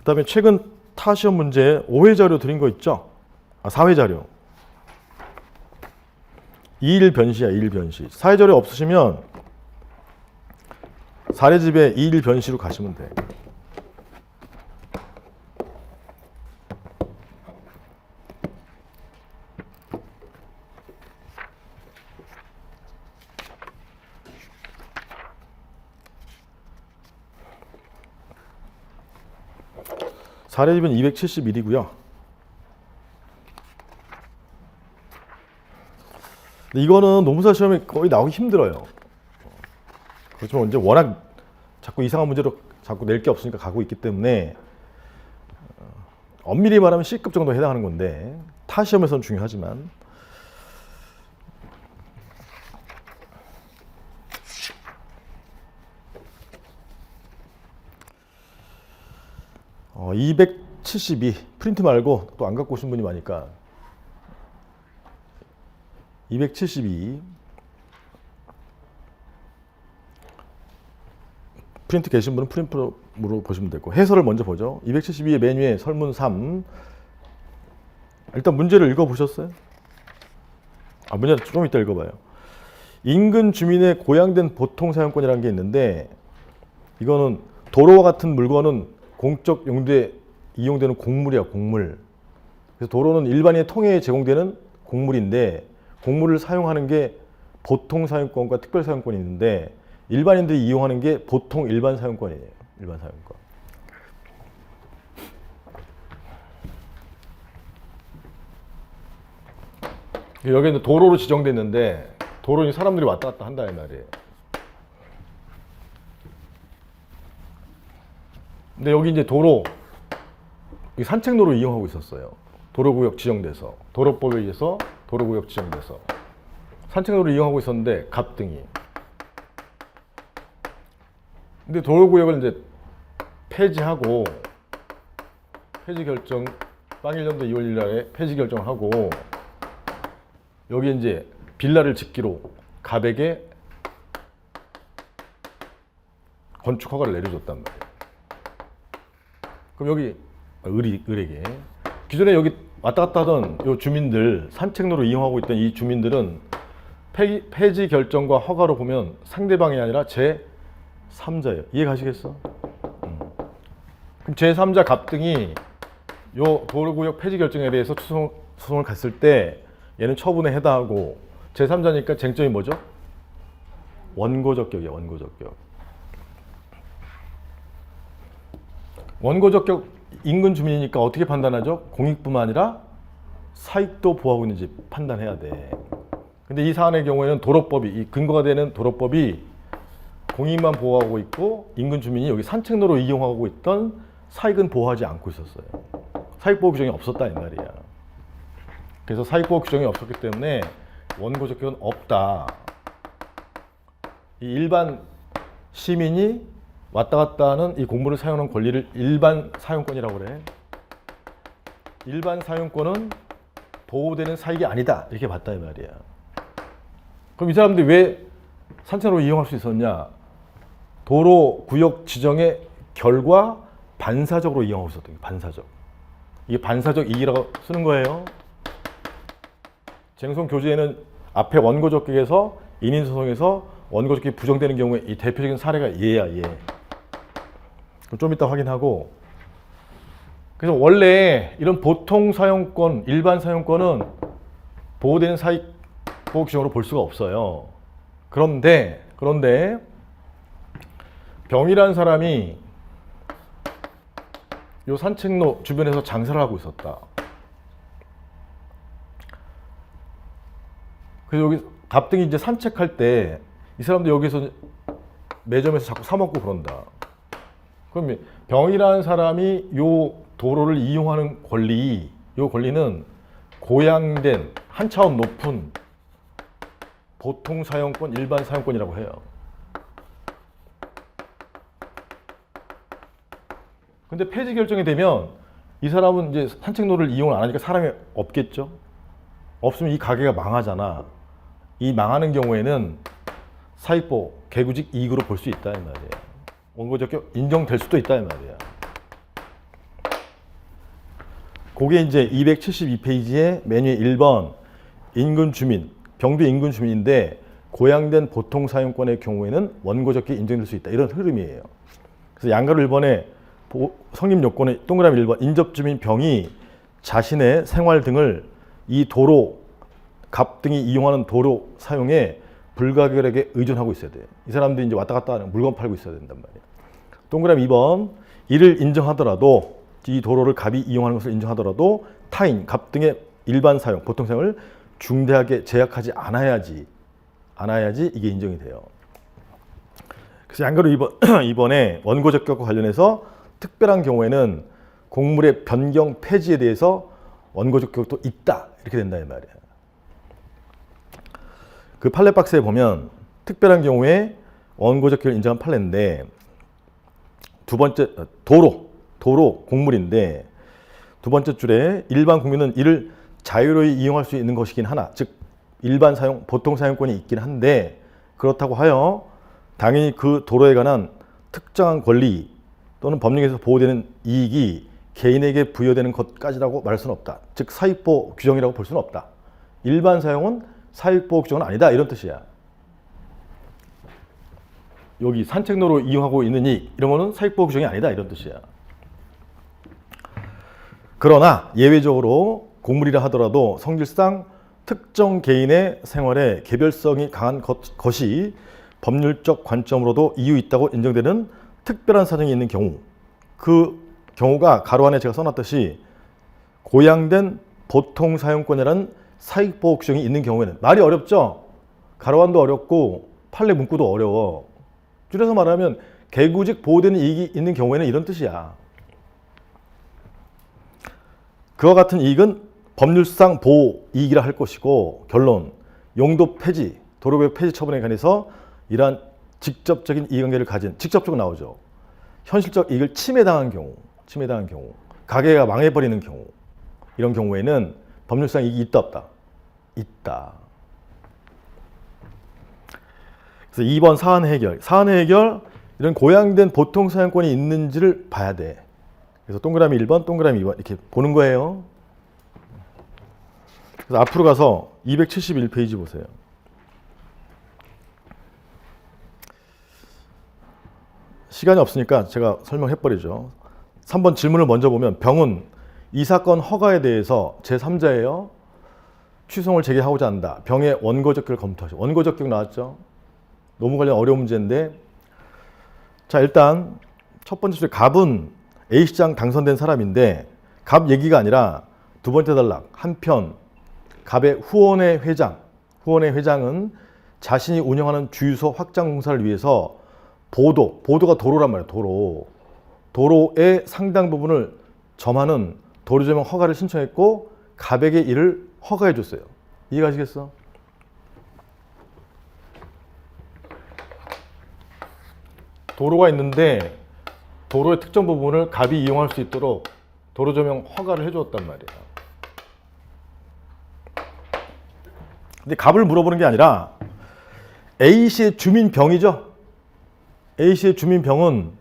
그다음에 최근 타 시험 문제 5회 자료 드린 거 있죠? 4회 자료. 2일 변시야, 2일 변시. 4회 자료 없으시면 사례집에 2일 변시로 가시면 돼. 사례집은 271이고요. 이거는 노무사 시험에 거의 나오기 힘들어요. 그렇지만 이제 워낙 자꾸 이상한 문제로 자꾸 낼 게 없으니까 가고 있기 때문에 엄밀히 말하면 C급 정도에 해당하는 건데 타 시험에서는 중요하지만 어, 272 프린트 말고 또 안 갖고 오신 분이 많으니까 272 프린트 계신 분은 프린트로 보시면 되고 해설을 먼저 보죠. 272의 맨 위에 설문 3 일단 문제를 읽어보셨어요? 문제 좀 이따 읽어봐요. 인근 주민의 고양된 보통사용권이라는 게 있는데 이거는 도로와 같은 물건은 공적 용도에 이용되는 공물이야, 공물. 그래서 도로는 일반인의 통행에 제공되는 공물인데 공물을 사용하는 게 보통 사용권과 특별 사용권이 있는데 일반인들이 이용하는 게 보통 일반 사용권이에요. 일반 사용권. 여기는 도로로 지정됐는데 도로에 사람들이 왔다 갔다 한다 이 말이에요. 근데 여기 이제 도로 산책로로 이용하고 있었어요. 도로구역 지정돼서 도로법에 의해서 도로구역 지정돼서 산책로를 이용하고 있었는데 갑등이. 근데 도로구역을 이제 폐지하고 폐지 결정 빵 1년도 2월 1일 날에 폐지 결정하고 여기 이제 빌라를 짓기로 갑에게 건축 허가를 내려줬단 말이에요. 그럼 여기 을에게 기존에 여기 왔다 갔다 하던 요 주민들 산책로로 이용하고 있던 이 주민들은 폐지 결정과 허가로 보면 상대방이 아니라 제3자예요. 이해 가시겠어? 그럼 제3자 갑등이 요 도로구역 폐지 결정에 대해서 소송을 갔을 때 얘는 처분에 해당하고 제3자니까 쟁점이 뭐죠? 원고적격이야, 원고적격. 원고적격 인근 주민이니까 어떻게 판단하죠? 공익뿐만 아니라 사익도 보호하고 있는지 판단해야 돼. 근데 이 사안의 경우에는 도로법이, 이 근거가 되는 도로법이 공익만 보호하고 있고 인근 주민이 여기 산책로로 이용하고 있던 사익은 보호하지 않고 있었어요. 사익보호 규정이 없었다 이 말이야. 그래서 사익보호 규정이 없었기 때문에 원고적격은 없다. 이 일반 시민이 왔다 갔다 하는 이 공물을 사용하는 권리를 일반 사용권이라고 그래. 일반 사용권은 보호되는 사익이 아니다. 이렇게 봤다 이 말이야. 그럼 이 사람들이 왜 산책로로 이용할 수 있었냐? 도로 구역 지정의 결과 반사적으로 이용하고 있었던 거예요. 반사적. 이게 반사적 이익이라고 쓰는 거예요. 쟁송 교재에는 앞에 원고적격에서 인인소송에서 원고적격이 부정되는 경우에 이 대표적인 사례가 얘야, 얘. 좀 이따 확인하고. 그래서 원래 이런 보통 사용권, 일반 사용권은 보호되는 사익 보호 규정으로 볼 수가 없어요. 그런데 병이라는 사람이 요 산책로 주변에서 장사를 하고 있었다. 그래서 여기 갑등이 이제 산책할 때 이 사람도 여기서 매점에서 자꾸 사 먹고 그런다. 그럼 병이라는 사람이 요 도로를 이용하는 권리, 요 권리는 고양된 한 차원 높은 보통 사용권, 일반 사용권이라고 해요. 근데 폐지 결정이 되면 이 사람은 이제 산책로를 이용을 안 하니까 사람이 없겠죠? 없으면 이 가게가 망하잖아. 이 망하는 경우에는 사익보호, 개구직 이익으로 볼 수 있다 이 말이야. 원고적격 인정될 수도 있다 이 말이야. 그게 이제 272페이지에 맨 위에 1번 인근 주민, 병도 인근 주민인데 고양된 보통 사용권의 경우에는 원고적격이 인정될 수 있다. 이런 흐름이에요. 그래서 양가로 1번에 성립 요건의 동그라미 1번 인접주민 병이 자신의 생활 등을 이 도로, 갑 등이 이용하는 도로 사용에 불가결하게 의존하고 있어야 돼. 이 사람들이 이제 왔다 갔다 하는 물건 팔고 있어야 된단 말이야. 동그라미 2번 이를 인정하더라도 이 도로를 갑이 이용하는 것을 인정하더라도 타인, 갑 등의 일반 사용, 보통 사용을 중대하게 제약하지 않아야지 이게 인정이 돼요. 그래서 양가로 2번에 원고적격과 관련해서 특별한 경우에는 곡물의 변경 폐지에 대해서 원고적격도 있다 이렇게 된다 이 말이야. 그 판례 박스에 보면 특별한 경우에 원고적격을 인정한 판례인데 두 번째 도로 곡물인데 두 번째 줄에 일반 국민은 이를 자유로이 이용할 수 있는 것이긴 하나 즉 일반 사용, 보통 사용권이 있긴 한데 그렇다고 하여 당연히 그 도로에 관한 특정한 권리 또는 법령에서 보호되는 이익이 개인에게 부여되는 것까지라고 말할 수는 없다. 즉 사익보호 규정이라고 볼 수는 없다. 일반 사용은 사익보호 규정은 아니다 이런 뜻이야. 여기 산책로로 이용하고 있는 이익 이런 거는 사익보호 규정이 아니다 이런 뜻이야. 그러나 예외적으로 곡물이라 하더라도 성질상 특정 개인의 생활에 개별성이 강한 것이 법률적 관점으로도 이유 있다고 인정되는 특별한 사정이 있는 경우 그 경우가 가로 안에 제가 써놨듯이 고양된 보통 사용권이라는 사익보호 규정이 있는 경우에는 말이 어렵죠? 가로안도 어렵고 판례 문구도 어려워. 줄여서 말하면 개구직 보호되는 이익이 있는 경우에는 이런 뜻이야. 그와 같은 이익은 법률상 보호 이익이라 할 것이고 결론 용도 폐지, 도로구역 폐지 처분에 관해서 이러한 직접적인 이해관계를 가진 직접적으로 나오죠. 현실적 이익을 침해당한 경우 가게가 망해버리는 경우 이런 경우에는 법률상 이익이 있다 없다? 있다. 그래서 2번 사안 해결 이런 고양된 보통 사용권이 있는지를 봐야 돼. 그래서 동그라미 1번, 동그라미 2번 이렇게 보는 거예요. 그래서 앞으로 가서 271페이지 보세요. 시간이 없으니까 제가 설명해버리죠. 3번 질문을 먼저 보면 병은 이 사건 허가에 대해서 제3자예요. 취소를 제기하고자 한다. 병의 원고적격을 검토하죠. 원고적격 나왔죠. 너무 관련 어려운 문제인데 자 일단 첫 번째 줄에 갑은 A시장 당선된 사람인데 갑 얘기가 아니라 두 번째 단락 한편 갑의 후원회 회장은 자신이 운영하는 주유소 확장 공사를 위해서 보도가 도로란 말이에요. 도로의 상당 부분을 점하는 도로조명 허가를 신청했고 갑에게 이를 허가해 줬어요. 이해가시겠어? 도로가 있는데 도로의 특정 부분을 갑이 이용할 수 있도록 도로조명 허가를 해주었단 말이에요. 근데 갑을 물어보는 게 아니라 A씨의 주민병이죠. A씨의 주민병은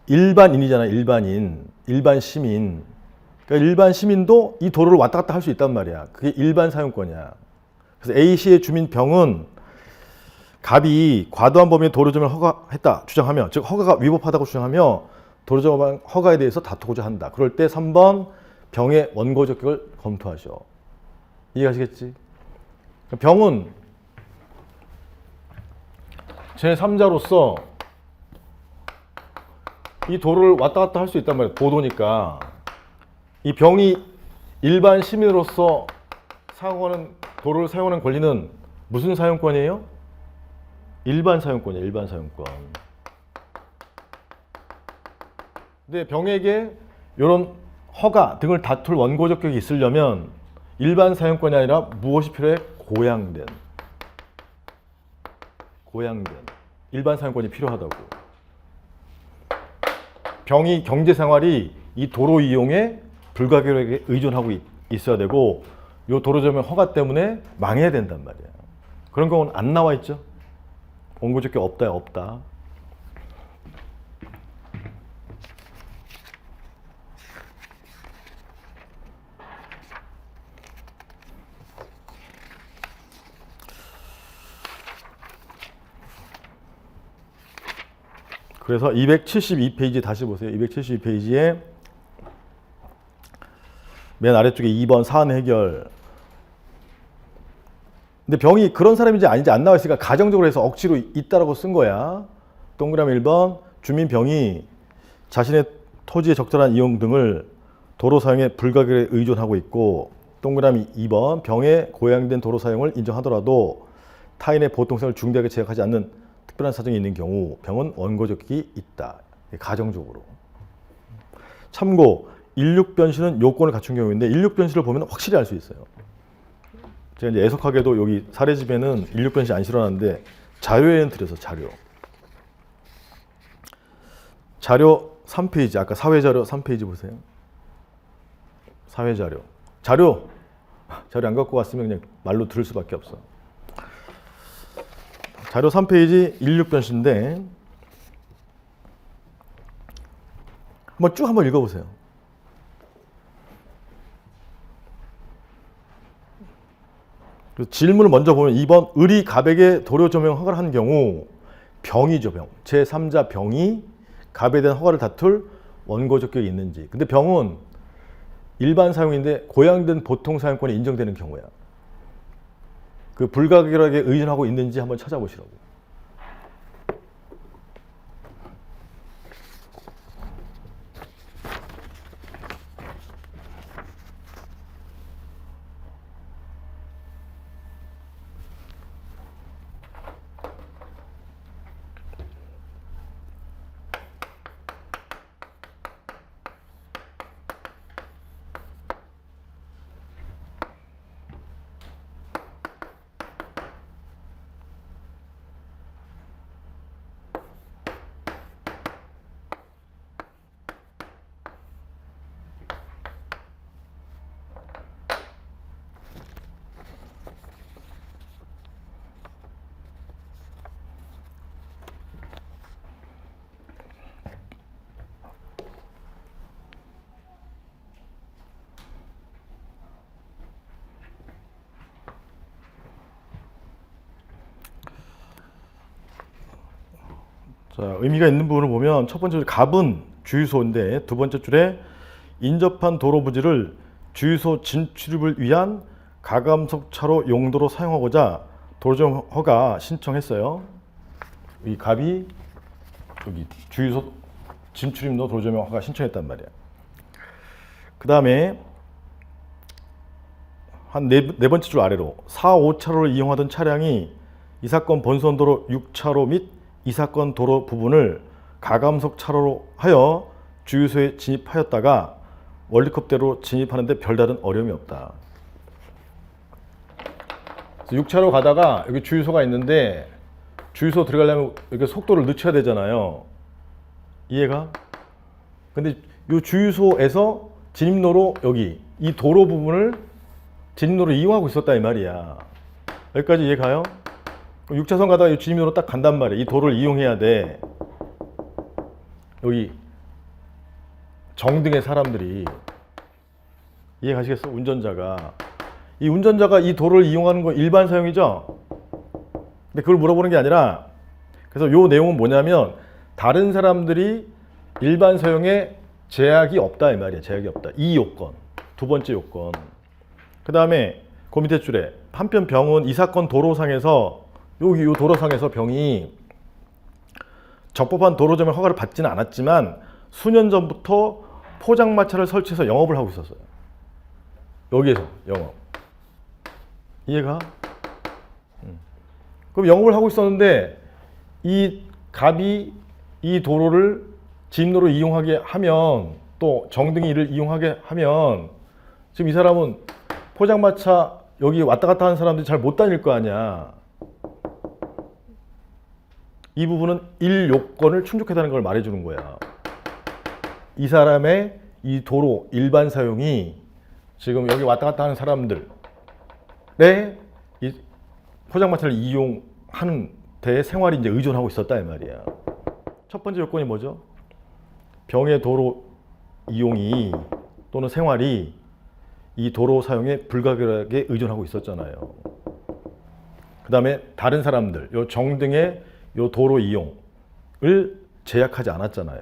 일반인이잖아요. 일반 시민. 그러니까 일반 시민도 이 도로를 왔다 갔다 할 수 있단 말이야. 그게 일반 사용권이야. 그래서 A씨의 주민병은 갑이 과도한 범위의 도로조명을 허가했다 주장하며 즉 허가가 위법하다고 주장하며 도로조명 허가에 대해서 다투고자 한다. 그럴 때 3번 병의 원고적격을 검토하죠. 이해가시겠지? 병은 제3자로서 이 도로를 왔다 갔다 할 수 있단 말이에요. 보도니까. 이 병이 일반 시민으로서 사용하는 도로를 사용하는 권리는 무슨 사용권이에요? 일반 사용권이에요. 일반 사용권. 근데 병에게 이런 허가 등을 다툴 원고적격이 있으려면 일반 사용권이 아니라 무엇이 필요해? 고양된 일반 사용권이 필요하다고. 병이 경제생활이 이 도로 이용에 불가결하게 의존하고 있어야 되고 이 도로조명 허가 때문에 망해야 된단 말이야. 그런 경우는 안 나와 있죠. 원고적격 없다. 그래서 272페이지 다시 보세요. 272페이지에 맨 아래쪽에 2번 사안 해결. 근데 병이 그런 사람인지 아닌지 안 나와 있으니까 가정적으로 해서 억지로 있다라고 쓴 거야. 동그라미 1번 주민 병이 자신의 토지의 적절한 이용 등을 도로 사용에 불가결에 의존하고 있고, 동그라미 2번 병에 고양된 도로 사용을 인정하더라도 타인의 보통성을 중대하게 제약하지 않는 특별한 사정이 있는 경우 병은 원고적격이 있다. 가정적으로. 참고 16변시는 요건을 갖춘 경우인데 16변시를 보면 확실히 알 수 있어요. 제가 이제 애석하게도 여기 사례집에는 16변시 안 실어놨는데 자료에는 드려서 자료 3페이지, 아까 사회자료 3페이지 보세요. 사회자료. 자료 안 갖고 왔으면 그냥 말로 들을 수밖에 없어. 자료 3페이지 16변시인데 한번 읽어보세요. 질문을 먼저 보면 2번 을이 갑에게 도로 조명 허가를 한 경우 병이죠. 병. 제3자 병이 갑에 대한 허가를 다툴 원고 적격이 있는지. 근데 병은 일반 사용인데 고양된 보통 사용권이 인정되는 경우야. 그 불가결하게 의존하고 있는지 한번 찾아보시라고. 자, 의미가 있는 부분을 보면 첫 번째 줄 갑은 주유소인데 두 번째 줄에 인접한 도로 부지를 주유소 진출입을 위한 가감석 차로 용도로 사용하고자 도로조정 허가 신청했어요. 이 갑이 여기 주유소 진출입로 도로조정 허가 신청했단 말이야. 그 다음에 한 네 번째 줄 아래로 4, 5차로를 이용하던 차량이 이 사건 본선도로 6차로 및 이 사건 도로 부분을 가감석 차로로 하여 주유소에 진입하였다가 월드컵대로 진입하는데 별다른 어려움이 없다. 6차로 가다가 여기 주유소가 있는데 주유소 들어가려면 이렇게 속도를 늦춰야 되잖아요. 이해가? 근데 이 주유소에서 진입로로 여기 이 도로 부분을 진입로로 이용하고 있었다 이 말이야. 여기까지 이해 가요? 6차선 가다가 이 진입로로 딱 간단 말이야. 이 도로를 이용해야 돼. 여기 정등의 사람들이. 이해 가시겠어? 운전자가. 이 운전자가 이 도로를 이용하는 건 일반 사용이죠? 근데 그걸 물어보는 게 아니라, 그래서 요 내용은 뭐냐면 다른 사람들이 일반 사용에 제약이 없다 이 말이야. 제약이 없다. 이 요건. 두 번째 요건. 그 다음에 그 밑에 줄에 한편 병은 이 사건 도로상에서 여기 요 도로상에서 병이 적법한 도로조명 허가를 받지는 않았지만 수년 전부터 포장마차를 설치해서 영업을 하고 있었어요. 여기에서 영업. 이해가? 그럼 영업을 하고 있었는데 이 갑이 이 도로를 진입로로 이용하게 하면, 또 정등이 이를 이용하게 하면 지금 이 사람은 포장마차 여기 왔다 갔다 하는 사람들이 잘 못 다닐 거 아니야. 이 부분은 1요건을 충족했다는 걸 말해주는 거야. 이 사람의 이 도로 일반 사용이 지금 여기 왔다 갔다 하는 사람들의 이 포장마차를 이용하는 데 생활이 이제 의존하고 있었다 이 말이야. 첫 번째 요건이 뭐죠? 병의 도로 이용이 또는 생활이 이 도로 사용에 불가결하게 의존하고 있었잖아요. 그 다음에 다른 사람들, 요 정등의 요 도로 이용을 제약하지 않았잖아요.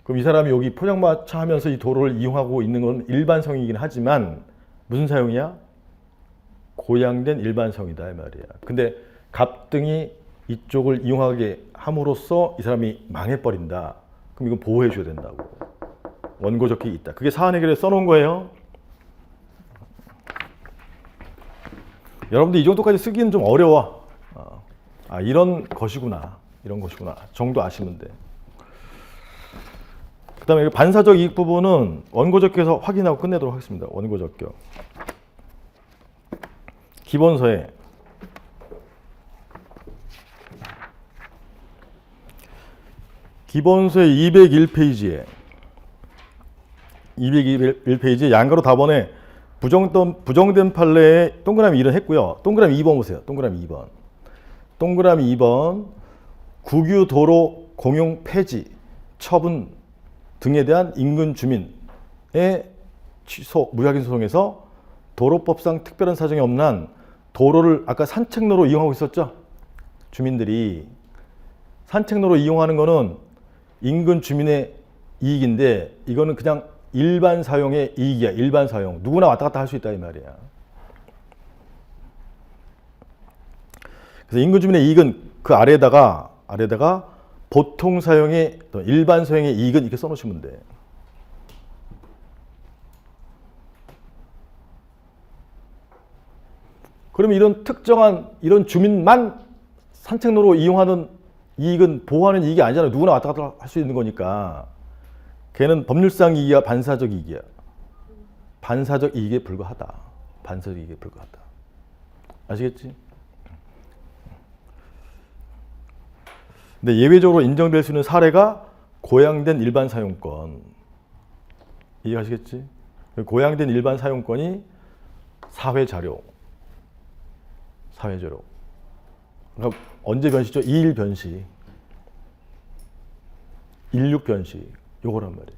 그럼 이 사람이 여기 포장마차 하면서 이 도로를 이용하고 있는 건 일반성이긴 하지만 무슨 사용이야? 고양된 일반성이다 이 말이야. 근데 갑등이 이쪽을 이용하게 함으로써 이 사람이 망해버린다. 그럼 이건 보호해 줘야 된다고. 원고적격이 있다. 그게 사안 해결에 써놓은 거예요. 여러분들 이 정도까지 쓰기는 좀 어려워. 이런 것이구나. 이런 것이구나. 정도 아시면 돼. 그 다음에 반사적 이익 부분은 원고적격에서 확인하고 끝내도록 하겠습니다. 원고적격. 기본서에 기본서의 201페이지에 201페이지에 양가로 답원에 부정된 판례에 동그라미 1은 했고요. 동그라미 2번 보세요. 동그라미 2번. 동그라미 2번 국유 도로 공용 폐지 처분 등에 대한 인근 주민의 취소 무작위 소송에서 도로법상 특별한 사정이 없는 한 도로를 아까 산책로로 이용하고 있었죠. 주민들이 산책로로 이용하는 거는 인근 주민의 이익인데 이거는 그냥 일반 사용의 이익이야. 일반 사용. 누구나 왔다 갔다 할 수 있다 이 말이야. 그래서 인근 주민의 이익은 그 아래에다가 보통 사용의 일반 사용의 이익은 이렇게 써놓으시면 돼. 그러면 이런 특정한 이런 주민만 산책로로 이용하는 이익은 보호하는 이익이 아니잖아요. 누구나 왔다 갔다 할 수 있는 거니까. 걔는 법률상 이익이야, 반사적 이익이야. 반사적 이익에 불과하다. 반사적 이익에 불과하다. 아시겠지? 근데 예외적으로 인정될 수 있는 사례가 고양된 일반 사용권. 이해하시겠지? 고양된 일반 사용권이 사회자료. 사회자료. 그러니까 언제 변시죠? 2일 변시. 16 변시. 요거란 말이에요.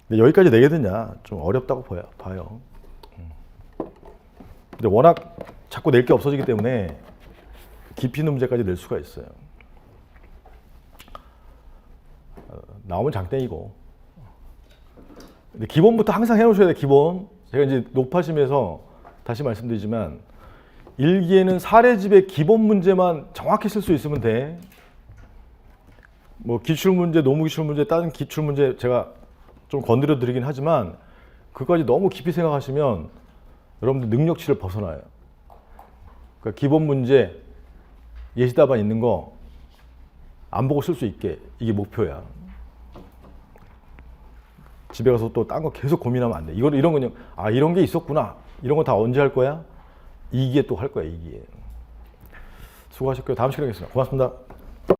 근데 여기까지 내게 되냐? 좀 어렵다고 봐요. 근데 워낙 자꾸 낼 게 없어지기 때문에 깊이 있는 문제까지 낼 수가 있어요. 나오면 장땡이고. 근데 기본부터 항상 해놓으셔야 돼. 기본. 제가 이제 높아심에서 다시 말씀드리지만 일기에는 사례집의 기본 문제만 정확히 쓸 수 있으면 돼. 뭐 기출문제, 노무기출문제, 다른 기출문제 제가 좀 건드려 드리긴 하지만 그까지 너무 깊이 생각하시면 여러분들 능력치를 벗어나요. 그러니까 기본 문제, 예시답안 있는 거 안 보고 쓸 수 있게 이게 목표야. 집에 가서 또 딴 거 계속 고민하면 안 돼. 이런 건 이런 게 있었구나. 이런 거 다 언제 할 거야? 2기에 또 할 거야. 2기에. 수고하셨고요. 다음 시간에 뵙겠습니다. 고맙습니다.